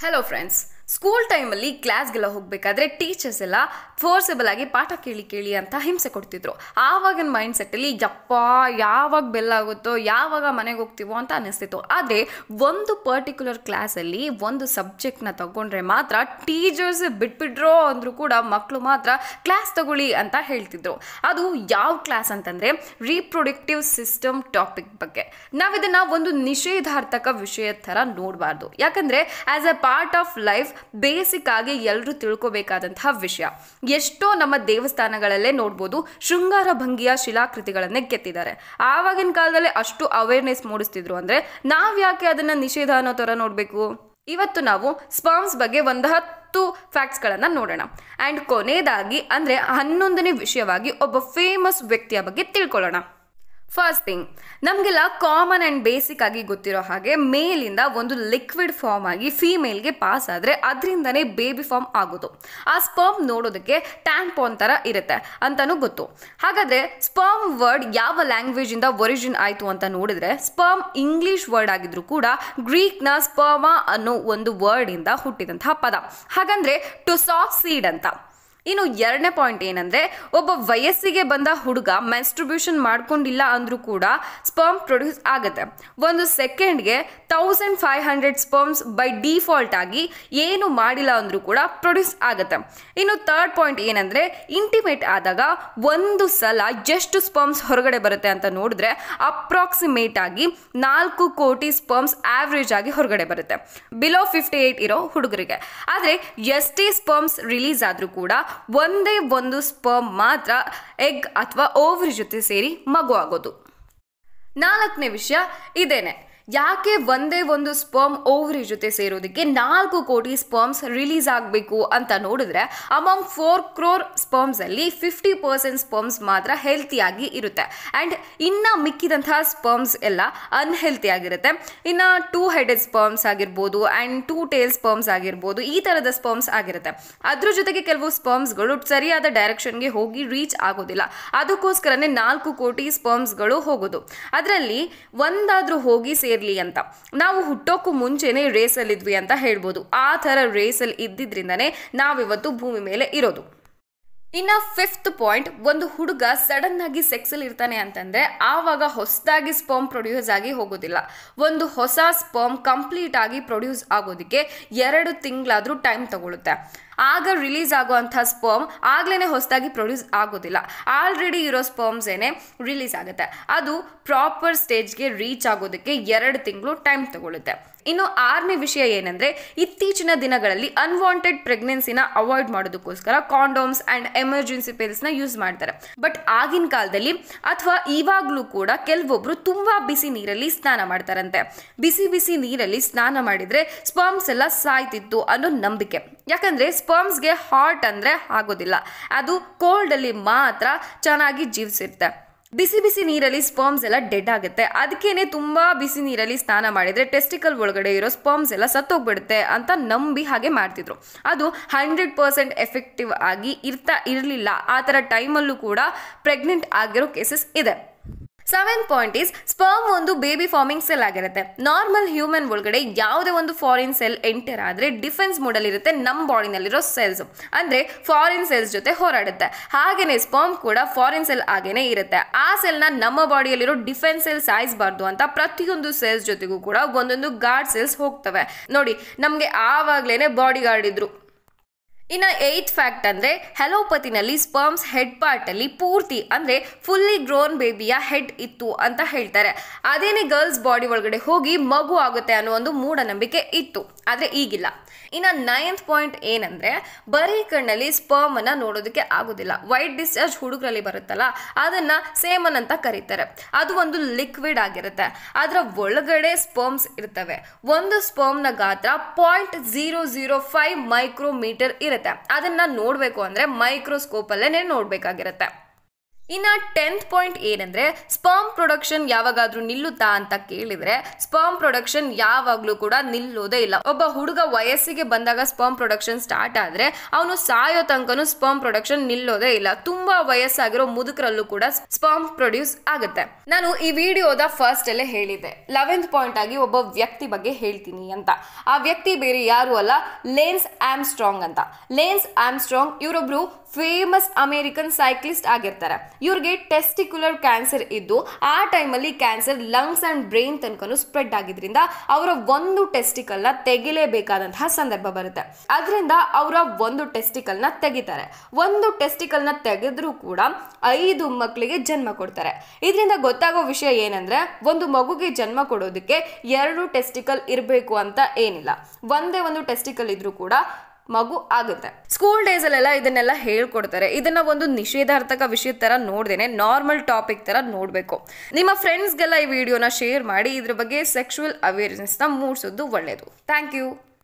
Hello friends, school ಟೈಮಲ್ಲಿ ಕ್ಲಾಸ್ಗೆಲ್ಲ ಹೋಗಬೇಕಾದ್ರೆ teachers ಎಲ್ಲ ಫೋರ್ಸಬಲ್ ಆಗಿ ಪಾಠ ಕೇಳಿ ಅಂತ ಹಿಂಸೆ ಕೊಡ್ತಿದ್ರು. ಆವಾಗಿನ ಮೈಂಡ್ ಸೆಟ್ಟಲ್ಲಿ ಯಪ್ಪ ಯಾವಾಗ ಬೆಲ್ ಆಗುತ್ತೋ, ಯಾವಾಗ ಮನೆಗೆ ಹೋಗ್ತೀವೋ ಅಂತ ಅನ್ನಿಸ್ತಿತ್ತು. ಆದರೆ ಒಂದು ಪರ್ಟಿಕ್ಯುಲರ್ ಕ್ಲಾಸಲ್ಲಿ ಒಂದು ಸಬ್ಜೆಕ್ಟ್ನ ತಗೊಂಡ್ರೆ ಮಾತ್ರ ಟೀಚರ್ಸ್ ಬಿಟ್ಬಿಟ್ರೋ ಅಂದರೂ ಕೂಡ ಮಕ್ಕಳು ಮಾತ್ರ ಕ್ಲಾಸ್ ತಗೊಳ್ಳಿ ಅಂತ ಹೇಳ್ತಿದ್ರು. ಅದು ಯಾವ ಕ್ಲಾಸ್ ಅಂತಂದರೆ ರೀಪ್ರೊಡಕ್ಟಿವ್ ಸಿಸ್ಟಮ್ ಟಾಪಿಕ್ ಬಗ್ಗೆ. ನಾವಿದನ್ನು ಒಂದು ನಿಷೇಧಾರ್ಥಕ ವಿಷಯದ ಥರ ನೋಡಬಾರ್ದು. ಯಾಕಂದರೆ as A part of life basic ಆಗಿ ಎಲ್ಲರೂ ತಿಳ್ಕೋಬೇಕಾದಂತಹ ವಿಷಯ. ಎಷ್ಟೋ ನಮ್ಮ ದೇವಸ್ಥಾನಗಳಲ್ಲೇ ನೋಡ್ಬೋದು ಶೃಂಗಾರ ಭಂಗಿಯ ಶಿಲಾಕೃತಿಗಳನ್ನೇ ಕೆತ್ತಿದ್ದಾರೆ. ಆವಾಗಿನ ಕಾಲದಲ್ಲಿ ಅಷ್ಟು ಅವೇರ್ನೆಸ್ ಮೂಡಿಸ್ತಿದ್ರು ಅಂದರೆ ನಾವು ಯಾಕೆ ಅದನ್ನು ನಿಷೇಧ ಅನ್ನೋ ಥರ ನೋಡಬೇಕು? ಇವತ್ತು ನಾವು ಸ್ಪರ್ಮ್ಸ್ ಬಗ್ಗೆ ಒಂದು 10 ಫ್ಯಾಕ್ಟ್ಸ್ಗಳನ್ನು ನೋಡೋಣ. ಆ್ಯಂಡ್ ಕೊನೆಯದಾಗಿ ಅಂದರೆ 11ನೇ ವಿಷಯವಾಗಿ ಒಬ್ಬ ಫೇಮಸ್ ವ್ಯಕ್ತಿಯ ಬಗ್ಗೆ ತಿಳ್ಕೊಳ್ಳೋಣ. ಫಸ್ಟ್ ಥಿಂಗ್, ನಮಗೆಲ್ಲ ಕಾಮನ್ ಆ್ಯಂಡ್ ಬೇಸಿಕ್ ಆಗಿ ಗೊತ್ತಿರೋ ಹಾಗೆ ಮೇಲಿಂದ ಒಂದು ಲಿಕ್ವಿಡ್ ಫಾರ್ಮ್ ಆಗಿ ಫೀಮೇಲ್ಗೆ ಪಾಸ್ ಆದರೆ ಅದರಿಂದನೇ ಬೇಬಿ ಫಾರ್ಮ್ ಆಗೋದು. ಆ ಸ್ಪರ್ಮ್ ನೋಡೋದಕ್ಕೆ ಟ್ಯಾಂಪೋನ್ ಥರ ಇರುತ್ತೆ ಅಂತಲೂ ಗೊತ್ತು. ಹಾಗಾದರೆ ಸ್ಪರ್ಮ್ ವರ್ಡ್ ಯಾವ ಲ್ಯಾಂಗ್ವೇಜಿಂದ ಒರಿಜಿನ್ ಆಯಿತು ಅಂತ ನೋಡಿದ್ರೆ ಸ್ಪರ್ಮ್ ಇಂಗ್ಲೀಷ್ ವರ್ಡ್ ಆಗಿದ್ರೂ ಕೂಡ ಗ್ರೀಕ್ನ ಸ್ಪರ್ಮಾ ಅನ್ನೋ ಒಂದು ವರ್ಡಿಂದ ಹುಟ್ಟಿದಂತಹ ಪದ. ಹಾಗಂದರೆ ಟು ಸಾಫ್ಟ್ ಸೀಡ್ ಅಂತ. ಇನ್ನು 2ನೇ ಪಾಯಿಂಟ್ ಏನಂದರೆ, ಒಬ್ಬ ವಯಸ್ಸಿಗೆ ಬಂದ ಹುಡುಗ ಮೆನ್ಸ್ಟ್ರಿಬ್ಯೂಷನ್ ಮಾಡ್ಕೊಂಡಿಲ್ಲ ಅಂದರೂ ಕೂಡ ಸ್ಪರ್ಮ್ ಪ್ರೊಡ್ಯೂಸ್ ಆಗುತ್ತೆ. ಒಂದು ಸೆಕೆಂಡ್ಗೆ 1500 ಸ್ಪರ್ಮ್ಸ್ ಬೈ ಡಿಫಾಲ್ಟ್ ಆಗಿ ಏನು ಮಾಡಿಲ್ಲ ಅಂದರೂ ಕೂಡ ಪ್ರೊಡ್ಯೂಸ್ ಆಗುತ್ತೆ. ಇನ್ನು 3rd ಪಾಯಿಂಟ್ ಏನಂದರೆ, ಇಂಟಿಮೇಟ್ ಆದಾಗ ಒಂದು ಸಲ ಎಷ್ಟು ಸ್ಪರ್ಮ್ಸ್ ಹೊರಗಡೆ ಬರುತ್ತೆ ಅಂತ ನೋಡಿದ್ರೆ ಅಪ್ರಾಕ್ಸಿಮೇಟ್ ಆಗಿ 4 ಕೋಟಿ ಸ್ಪರ್ಮ್ಸ್ ಆವ್ರೇಜ್ ಆಗಿ ಹೊರಗಡೆ ಬರುತ್ತೆ ಬಿಲೋ 58 ಇರೋ ಹುಡುಗರಿಗೆ. ಆದರೆ ಎಷ್ಟೇ ಸ್ಪರ್ಮ್ಸ್ ರಿಲೀಸ್ ಆದರೂ ಕೂಡ ಒಂದೇ ಒಂದು ಸ್ಪರ್ಮ್ ಮಾತ್ರ ಎಗ್ ಅಥವಾ ಓವರಿ ಜೊತೆ ಸೇರಿ ಮಗು ಆಗೋದು. 4ನೇ ವಿಷಯ ಇದೇನೆ, ಯಾಕೆ ಒಂದೇ ಒಂದು ಸ್ಪರ್ಮ್ ಓವರಿ ಜೊತೆ ಸೇರೋದಕ್ಕೆ 4 ಕೋಟಿ ಸ್ಪರ್ಮ್ಸ್ ರಿಲೀಸ್ ಆಗಬೇಕು ಅಂತ ನೋಡಿದ್ರೆ ಅಮೌಂಗ್ 4 crore ಸ್ಪರ್ಮ್ಸಲ್ಲಿ 50% ಸ್ಪರ್ಮ್ಸ್ ಮಾತ್ರ ಹೆಲ್ತಿಯಾಗಿ ಇರುತ್ತೆ. ಆ್ಯಂಡ್ ಇನ್ನು ಮಿಕ್ಕಿದಂತಹ ಸ್ಪರ್ಮ್ಸ್ ಎಲ್ಲ ಅನ್ಹೆಲ್ತಿ ಆಗಿರುತ್ತೆ. ಇನ್ನು 2 ಹೆಡೆಡ್ ಸ್ಪರ್ಮ್ಸ್ ಆಗಿರ್ಬೋದು ಆ್ಯಂಡ್ 2 ಟೇಲ್ ಸ್ಪರ್ಮ್ಸ್ ಆಗಿರ್ಬೋದು, ಈ ಥರದ ಸ್ಪರ್ಮ್ಸ್ ಆಗಿರುತ್ತೆ. ಅದ್ರ ಜೊತೆಗೆ ಕೆಲವು ಸ್ಪರ್ಮ್ಸ್ಗಳು ಸರಿಯಾದ ಡೈರೆಕ್ಷನ್ಗೆ ಹೋಗಿ ರೀಚ್ ಆಗೋದಿಲ್ಲ. ಅದಕ್ಕೋಸ್ಕರನೇ 4 ಕೋಟಿ ಸ್ಪರ್ಮ್ಸ್ಗಳು ಹೋಗೋದು. ಅದರಲ್ಲಿ ಒಂದಾದರೂ ಹೋಗಿ ಸೇರಲಿ ಅಂತ. ನಾವು ಹುಟ್ಟೋಕ್ಕೂ ಮುಂಚೆನೇ ರೇಸಲ್ಲಿದ್ವಿ ಅಂತ ಹೇಳ್ಬೋದು. ಆ ಥರ ರೇಸಲ್ಲಿ ಇದ್ದಿದ್ರಿಂದನೇ ನಾವಿವತ್ತು ಭೂಮಿ ಮೇಲೆ ಇರೋದು. ಇನ್ನು 5th ಪಾಯಿಂಟ್, ಒಂದು ಹುಡುಗ ಸಡನ್ ಆಗಿ ಸೆಕ್ಸಲ್ಲಿ ಇರ್ತಾನೆ ಅಂತಂದರೆ ಆವಾಗ ಹೊಸದಾಗಿ ಸ್ಪರ್ಮ್ ಪ್ರೊಡ್ಯೂಸ್ ಆಗಿ ಹೋಗೋದಿಲ್ಲ. ಒಂದು ಹೊಸ ಸ್ಪರ್ಮ್ ಕಂಪ್ಲೀಟ್ ಆಗಿ ಪ್ರೊಡ್ಯೂಸ್ ಆಗೋದಕ್ಕೆ 2 ತಿಂಗಳಾದರೂ ಟೈಮ್ ತಗೊಳುತ್ತೆ. ಆಗ ರಿಲೀಸ್ ಆಗೋವಂಥ ಸ್ಪರ್ಮ್ ಆಗಲೇ ಹೊಸದಾಗಿ ಪ್ರೊಡ್ಯೂಸ್ ಆಗೋದಿಲ್ಲ. ಆಲ್ರೆಡಿ ಇರೋ ಸ್ಪರ್ಮ್ಸ್ ಏನೇ ರಿಲೀಸ್ ಆಗುತ್ತೆ. ಅದು ಪ್ರಾಪರ್ ಸ್ಟೇಜ್ಗೆ ರೀಚ್ ಆಗೋದಕ್ಕೆ 2 ತಿಂಗಳು ಟೈಮ್ ತಗೊಳುತ್ತೆ. ಇನ್ನು 6ನೇ ವಿಷಯ ಏನಂದರೆ, ಇತ್ತೀಚಿನ ದಿನಗಳಲ್ಲಿ ಅನ್ವಾಂಟೆಡ್ ಪ್ರೆಗ್ನೆನ್ಸಿನ ಅವಾಯ್ಡ್ ಮಾಡೋದಕ್ಕೋಸ್ಕರ ಕಾಂಡೋಮ್ಸ್ ಆ್ಯಂಡ್ ಎಮರ್ಜೆನ್ಸಿ ಪಿಲ್ಸ್ನ ಯೂಸ್ ಮಾಡ್ತಾರೆ. ಬಟ್ ಆಗಿನ ಕಾಲದಲ್ಲಿ ಅಥವಾ ಇವಾಗಲೂ ಕೂಡ ಕೆಲವೊಬ್ಬರು ತುಂಬ ಬಿಸಿ ನೀರಲ್ಲಿ ಸ್ನಾನ ಮಾಡ್ತಾರಂತೆ. ಬಿಸಿ ನೀರಲ್ಲಿ ಸ್ನಾನ ಮಾಡಿದರೆ ಸ್ಪರ್ಮ್ಸ್ ಎಲ್ಲ ಸಾಯ್ತಿತ್ತು ಅನ್ನೋ ನಂಬಿಕೆ. ಯಾಕಂದರೆ ಸ್ಪರ್ಮ್ಸ್ಗೆ ಹಾಟ್ ಅಂದರೆ ಆಗೋದಿಲ್ಲ, ಅದು ಕೋಲ್ಡಲ್ಲಿ ಮಾತ್ರ ಚೆನ್ನಾಗಿ ಜೀವಿಸಿರುತ್ತೆ. ಬಿಸಿ ನೀರಲ್ಲಿ ಸ್ಪರ್ಮ್ಸ್ ಎಲ್ಲ ಡೆಡ್ ಆಗುತ್ತೆ. ಅದಕ್ಕೇನೆ ತುಂಬ ಬಿಸಿ ನೀರಲ್ಲಿ ಸ್ನಾನ ಮಾಡಿದರೆ ಟೆಸ್ಟಿಕಲ್ ಒಳಗಡೆ ಇರೋ ಸ್ಪರ್ಮ್ಸ್ ಎಲ್ಲ ಸತ್ತೋಗ್ಬಿಡುತ್ತೆ ಅಂತ ನಂಬಿ ಹಾಗೆ ಮಾಡ್ತಿದ್ರು. ಅದು 100% ಎಫೆಕ್ಟಿವ್ ಆಗಿ ಇರಲಿಲ್ಲ. ಆ ಥರ ಟೈಮಲ್ಲೂ ಕೂಡ ಪ್ರೆಗ್ನೆಂಟ್ ಆಗಿರೋ ಕೇಸಸ್ ಇದೆ. 7th ಪಾಯಿಂಟ್ ಈಸ್, ಸ್ಪರ್ಮ್ ಒಂದು ಬೇಬಿ ಫಾರ್ಮಿಂಗ್ ಸೆಲ್ ಆಗಿರುತ್ತೆ. ನಾರ್ಮಲ್ ಹ್ಯೂಮನ್ ಒಳಗಡೆ ಯಾವುದೇ ಒಂದು ಫಾರಿನ್ ಸೆಲ್ ಎಂಟರ್ ಆದರೆ ಡಿಫೆನ್ಸ್ ಮೋಡಲ್ ಇರುತ್ತೆ ನಮ್ಮ ಬಾಡಿನಲ್ಲಿರೋ ಸೆಲ್ಸ್, ಅಂದರೆ ಫಾರಿನ್ ಸೆಲ್ಸ್ ಜೊತೆ ಹೋರಾಡುತ್ತೆ. ಹಾಗೆಯೇ ಸ್ಪರ್ಮ್ ಕೂಡ ಫಾರಿನ್ ಸೆಲ್ ಆಗೇನೆ ಇರುತ್ತೆ. ಆ ಸೆಲ್ನ ನಮ್ಮ ಬಾಡಿಯಲ್ಲಿರೋ ಡಿಫೆನ್ಸ್ ಸೆಲ್ ಸಾಯಿಸಬಾರ್ದು ಅಂತ ಪ್ರತಿಯೊಂದು ಸೆಲ್ಸ್ ಜೊತೆಗೂ ಕೂಡ ಒಂದೊಂದು ಗಾರ್ಡ್ ಸೆಲ್ಸ್ ಹೋಗ್ತವೆ. ನೋಡಿ, ನಮಗೆ ಆವಾಗಲೇ ಬಾಡಿ ಗಾರ್ಡ್ ಇದ್ರು. ಇನ್ನು 8th ಫ್ಯಾಕ್ಟ್ ಅಂದರೆ, ಹೆಲೋಪತಿನಲ್ಲಿ ಸ್ಪರ್ಮ್ಸ್ ಹೆಡ್ ಪಾರ್ಟಲ್ಲಿ ಪೂರ್ತಿ ಅಂದರೆ ಫುಲ್ಲಿ ಗ್ರೋನ್ ಬೇಬಿಯ ಹೆಡ್ ಇತ್ತು ಅಂತ ಹೇಳ್ತಾರೆ. ಅದೇನೇ ಗರ್ಲ್ಸ್ ಬಾಡಿ ಒಳಗಡೆ ಹೋಗಿ ಮಗು ಆಗುತ್ತೆ ಅನ್ನೋ ಒಂದು ಮೂಢನಂಬಿಕೆ ಇತ್ತು. ಆದರೆ ಈಗಿಲ್ಲ. ಇನ್ನು 9th ಪಾಯಿಂಟ್ ಏನಂದರೆ, ಬರೀ ಕಣ್ಣಲ್ಲಿ ಸ್ಪರ್ಮನ್ನು ನೋಡೋದಕ್ಕೆ ಆಗೋದಿಲ್ಲ. ವೈಟ್ ಡಿಸ್ಚಾರ್ಜ್ ಹುಡುಗರಲ್ಲಿ ಬರುತ್ತಲ್ಲ, ಅದನ್ನು ಸೇಮನ್ ಅಂತ ಕರೀತಾರೆ. ಅದು ಒಂದು ಲಿಕ್ವಿಡ್ ಆಗಿರುತ್ತೆ. ಅದರ ಒಳಗಡೆ ಸ್ಪರ್ಮ್ಸ್ ಇರ್ತವೆ. ಒಂದು ಸ್ಪರ್ಮ್ನ ಗಾತ್ರ 0.005 ಮೈಕ್ರೋಮೀಟರ್ ಇರುತ್ತೆ. ಅದನ್ನು ನೋಡಬೇಕು ಅಂದರೆ ಮೈಕ್ರೋಸ್ಕೋಪಲ್ಲೇ ನೋಡಬೇಕಾಗಿರುತ್ತೆ. ಇನ್ನ 10th ಪಾಯಿಂಟ್ ಏನಂದ್ರೆ ಸ್ಪರ್ಮ್ ಪ್ರೊಡಕ್ಷನ್ ಯಾವಾಗಾದ್ರೂ ನಿಲ್ಲುತ್ತಾ ಅಂತ ಕೇಳಿದ್ರೆ ಸ್ಪರ್ಮ್ ಪ್ರೊಡಕ್ಷನ್ ಯಾವಾಗ್ಲೂ ಕೂಡ ನಿಲ್ಲೋದೇ ಇಲ್ಲ. ಒಬ್ಬ ಹುಡುಗ ವಯಸ್ಸಿಗೆ ಬಂದಾಗ ಸ್ಪರ್ಮ್ ಪ್ರೊಡಕ್ಷನ್ ಸ್ಟಾರ್ಟ್ ಆದ್ರೆ ಅವನು ಸಾಯೋ ತನಕನೂ ಸ್ಪರ್ಮ್ ಪ್ರೊಡಕ್ಷನ್ ನಿಲ್ಲೋದೇ ಇಲ್ಲ. ತುಂಬಾ ವಯಸ್ಸಾಗಿರೋ ಮುದುಕರಲ್ಲೂ ಕೂಡ ಸ್ಪರ್ಮ್ ಪ್ರೊಡ್ಯೂಸ್ ಆಗುತ್ತೆ. ನಾನು ಈ ವಿಡಿಯೋದ ಫಸ್ಟ್ ಅಲ್ಲೇ ಹೇಳಿದ್ದೆ 11th ಪಾಯಿಂಟ್ ಆಗಿ ಒಬ್ಬ ವ್ಯಕ್ತಿ ಬಗ್ಗೆ ಹೇಳ್ತೀನಿ ಅಂತ. ಆ ವ್ಯಕ್ತಿ ಬೇರೆ ಯಾರು ಅಲ್ಲ, ಲೇನ್ಸ್ ಆರ್ಮ್ಸ್ಟ್ರಾಂಗ್ ಅಂತ. ಲೇನ್ಸ್ ಆರ್ಮ್ಸ್ಟ್ರಾಂಗ್ ಇವರೊಬ್ರು ಫೇಮಸ್ ಅಮೆರಿಕನ್ ಸೈಕ್ಲಿಸ್ಟ್ ಆಗಿರ್ತಾರೆ. ಇವ್ರಿಗೆ ಟೆಸ್ಟಿಕ್ಯುಲರ್ ಕ್ಯಾನ್ಸರ್ ಇದ್ದು ಆ ಟೈಮಲ್ಲಿ ಕ್ಯಾನ್ಸರ್ ಲಂಗ್ಸ್ ಅಂಡ್ ಬ್ರೈನ್ ತನಕನೂ ಸ್ಪ್ರೆಡ್ ಆಗಿದ್ರಿಂದ ಅವರ ಒಂದು ಟೆಸ್ಟಿಕಲ್ ನ ತೆಗಿಲೇಬೇಕಾದಂತಹ ಸಂದರ್ಭ ಬರುತ್ತೆ. ಅದರಿಂದ ಅವರ ಒಂದು ಟೆಸ್ಟಿಕಲ್ ನ ತೆಗಿತಾರೆ. ಒಂದು ಟೆಸ್ಟಿಕಲ್ ನ ತೆಗೆದ್ರೂ ಕೂಡ 5 ಮಕ್ಕಳಿಗೆ ಜನ್ಮ ಕೊಡ್ತಾರೆ. ಇದರಿಂದ ಗೊತ್ತಾಗೋ ವಿಷಯ ಏನಂದ್ರೆ ಒಂದು ಮಗುಗೆ ಜನ್ಮ ಕೊಡೋದಕ್ಕೆ 2 ಟೆಸ್ಟಿಕಲ್ ಇರಬೇಕು ಅಂತ ಏನಿಲ್ಲ. ಒಂದೇ ಒಂದು ಟೆಸ್ಟಿಕಲ್ ಇದ್ರೂ ಕೂಡ ಮಗು ಆಗುತ್ತೆ. ಸ್ಕೂಲ್ ಡೇಸ್ ಅಲ್ಲೆಲ್ಲ ಇದನ್ನೆಲ್ಲ ಹೇಳ್ಕೊಡ್ತಾರೆ. ಇದನ್ನ ಒಂದು ನಿಷೇಧಾರ್ಥಕ ವಿಷಯದ ತರ ನೋಡ್ದೇನೆ ನಾರ್ಮಲ್ ಟಾಪಿಕ್ ತರ ನೋಡ್ಬೇಕು. ನಿಮ್ಮ ಫ್ರೆಂಡ್ಸ್ಗೆಲ್ಲ ಈ ವಿಡಿಯೋನ ಶೇರ್ ಮಾಡಿ ಇದ್ರ ಬಗ್ಗೆ ಸೆಕ್ಷುವಲ್ ಅವೇರ್ನೆಸ್ ನ ಮೂಡಿಸೋದು ಒಳ್ಳೇದು. Thank you.